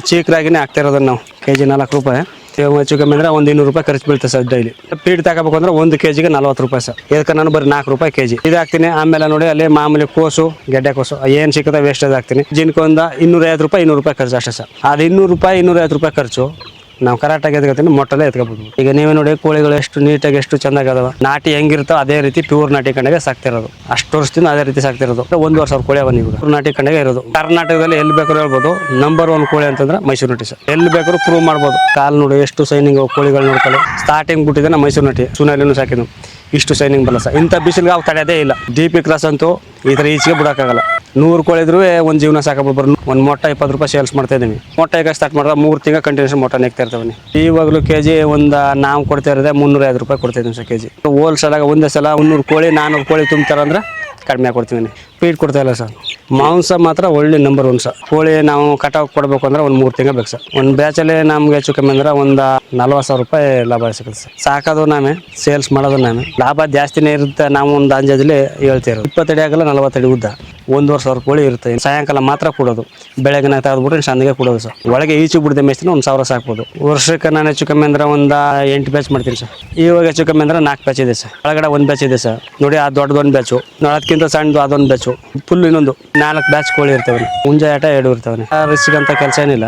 ಚೀಕರಾಗಿನೇ ಹಾಕ್ತಾ ಇರೋದನ್ನ ನಾವು ಕೆಜಿ 4 ರೂಪಾಯಿ. ಹೆಚ್ಚು ಕಮ್ಮಿ ಅಂದ್ರೆ ಒಂದು 200 ರೂಪಾಯಿ ಖರ್ಚು ಬೀಳ್ತದೆ ಸರ್ ಡೈಲಿ. ಫೀಡ್ ತಗೋಬೇಕು ಅಂದ್ರೆ 1 ಕೆಜಿಗೆ 40 ರೂಪಾಯಿ ಸರ್. ಇದಕ್ಕೆ ನಾನು ಬರೀ 4 ರೂಪಾಯಿ ಕೆಜಿ ಇದು ಹಾಕ್ತೀನಿ. ಆಮೇಲೆ ನೋಡಿ ಅಲ್ಲಿ ಮಾಮೂಲಿ ಕೋಸು, ಗೆಡ್ಡೆ ಕೋಸು ಏನು ಸಿಕ್ಕುತ್ತೆ ವೇಸ್ಟೇಜ್ ಹಾಕ್ತೀನಿ. ಜಿನ್ಕೊಂದ 250 ರೂಪಾಯಿ 200 ರೂಪಾಯಿ ಖರ್ಚು ಅಷ್ಟೇ ಸರ್. ಅದು 200 ರೂಪಾಯಿ 250 ರೂಪಾಯಿ ಖರ್ಚು ನಾವು ಕರೆಕ್ಟಾಗಿ ಎತ್ಕೊತೀನಿ, ಮೊಟ್ಟಲ್ಲೇ ಎತ್ಕೊಬೋದು. ಈಗ ನೀವೇ ನೋಡಿ ಕೋಳಿಗಳು ಎಷ್ಟು ನೀಟಾಗಿ ಎಷ್ಟು ಚೆನ್ನಾಗಿ ಅದಾವ. ನಾಟಿ ಹೆಂಗಿರುತ್ತೋ ಅದೇ ರೀತಿ ಪ್ಯೂರ್ ನಾಟಿ ಕಣ್ಣಿಗೆ ಸಾಕ್ತಿರೋದು. ಅಷ್ಟು ವರ್ಷದಿಂದ ಅದೇ ರೀತಿ ಸಾಕ್ತಿರೋದು. 1,500 ಕೋಳಿ ಅವ ನೀವು ಪ್ಯೂರ್ ನಾಟಿ ಕಣ್ಣಿಗೆ ಇರೋದು. ಕರ್ನಾಟಕದಲ್ಲಿ ಎಲ್ಲಿ ಬೇಕಾದ್ರೂ ಹೇಳ್ಬೋದು ನಂಬರ್ 1 ಕೋಳಿ ಅಂತಂದ್ರೆ ಮೈಸೂರು ನಾಟಿ ಸರ್. ಎಲ್ಲಿ ಬೇಕಾದ್ರೂ ಪ್ರೂವ್ ಮಾಡ್ಬೋದು. ಕಾಲು ನೋಡಿ ಎಷ್ಟು ಸೈನಿಂಗ್ ಕೋಳಿಗಳು ನೋಡ್ಕೊಳ್ಳಿ. ಸ್ಟಾರ್ಟಿಂಗ್ ಬಿಟ್ಟಿದೆ ನಾ ಮೈಸೂರು ನಾಟಿ ಸುನಾಲಿನೂ ಸಾಕಿದ್ನು. ಇಷ್ಟು ಸೈನಿಂಗ್ ಬಲ್ಲ ಸರ್. ಇಂಥ ಬಿಸಿಲಿಗೆ ಅವು ತಡೆಯೋದೇ ಇಲ್ಲ. DP ಕ್ರಾಸ್ ಅಂತೂ ಈ ಥರ ಈಚೆಗೆ ಬಿಡೋಕ್ಕಾಗಲ್ಲ. 100 ಕೋಳಿ ಇದ್ರೂ ಒಂದು ಜೀವನ ಸಾಕಬಹುದು. ಒಂದು ಮೊಟ್ಟೆ 20 ರೂಪಾಯಿ ಸೇಲ್ಸ್ ಮಾಡ್ತಾ ಇದ್ದೀವಿ. ಮೊಟ್ಟೆ ಈಗ ಸ್ಟಾರ್ಟ್ ಮಾಡಿದ್ರೆ 3 ತಿಂಗಳು ಕಂಟಿನ್ಯೂಸ್ ಮೊಟ್ಟೆ ನೆಕ್ತಾ ಇರ್ತಾವೆ. ಇವಾಗಲೂ ಕೆಜಿ ಒಂದು ನಾವು ಕೊಡ್ತಾ ಇರೋದೇ 350 ರೂಪಾಯಿ ಕೊಡ್ತಾ ಇದ್ದೀವಿ ಸರ್ ಕೆಜಿ. ಹೋಲ್ಸೇಲಾಗ ಒಂದೇ ಸಲ 300 ಕೋಳಿ 400 ಕೋಳಿ ತುಂಬ್ತಾರಂದ್ರೆ ಕಡಿಮೆ ಕೊಡ್ತೀವಿ. ಫೀಡ್ ಕೊಡ್ತಾ ಇಲ್ಲ ಸರ್. ಮಾಂಸ ಮಾತ್ರ ಒಳ್ಳೆ ನಂಬರ್ 1 ಸರ್. ಕೋಳಿ ನಾವು ಕಟಾವು ಕೊಡಬೇಕು ಅಂದ್ರೆ ಒಂದು 3 ತಿಂಗಳು ಬೇಕು ಸರ್. ಒಂದು ಬ್ಯಾಚಲ್ಲಿ ನಮ್ಗೆ ಹೆಚ್ಚು ಕಮ್ಮಿ ಅಂದ್ರೆ ಒಂದು 40,000 ರೂಪಾಯಿ ಲಾಭ ಸಿಗುತ್ತೆ ಸರ್. ಸಾಕೋದು ನಾವೇ, ಸೇಲ್ಸ್ ಮಾಡೋದು ನಾವೇ. ಲಾಭ ಜಾಸ್ತಿನೇ ಇರುತ್ತೆ. ನಾವು ಒಂದು ಅಂದಾಜಲ್ಲಿ ಹೇಳ್ತೀವಿ 20 ಅಡಿ ಆಗಲ್ಲ 40 ಅಡಿ ಉದ್ದ 1,500 ಕೋಳಿ ಇರುತ್ತೆ. ಸಾಯಂಕಾಲ ಮಾತ್ರ ಕೊಡೋದು. ಬೆಳಗ್ಗೆ ತೆಗೆದ್ಬಿಟ್ಟು ಸಂದಿಗೆ ಕೊಡೋದು ಸರ್. ಒಳಗೆ ಈಚೆ ಬಿಡದೆ ಮೇಯ್ತೀನಿ 1,000 ಸಾಕ್ಬೋದು. ವರ್ಷಕ್ಕೆ ನಾನು ಹೆಚ್ಚು ಕಮ್ಮಿ ಅಂದ್ರೆ ಒಂದು 8 ಬ್ಯಾಚ್ ಮಾಡ್ತೀನಿ ಸರ್. ಇವಾಗ ಹೆಚ್ಚು ಕಮ್ಮಿ ಅಂದ್ರೆ 4 ಬ್ಯಾಚ್ ಇದೆ ಸರ್. ಒಳಗಡೆ 1 ಬ್ಯಾಚ್ ಇದೆ ಸರ್. ನೋಡಿ ಆ ದೊಡ್ಡದೊಂದು ಬ್ಯಾಚು, ಅದಕ್ಕಿಂತ ಸಣ್ಣದು ಅದೊಂದು ಬ್ಯಾಚು, ಫುಲ್ ಇನ್ನೊಂದು 4 ಬ್ಯಾಚ್ ಕೋಳಿ ಇರ್ತವೆ. ಮುಂಜಾನೆ ಆಟ 2 ಇರ್ತವೆ. ರಿಸ್ಕ್ ಅಂತ ಕೆಲಸ ಏನಿಲ್ಲ.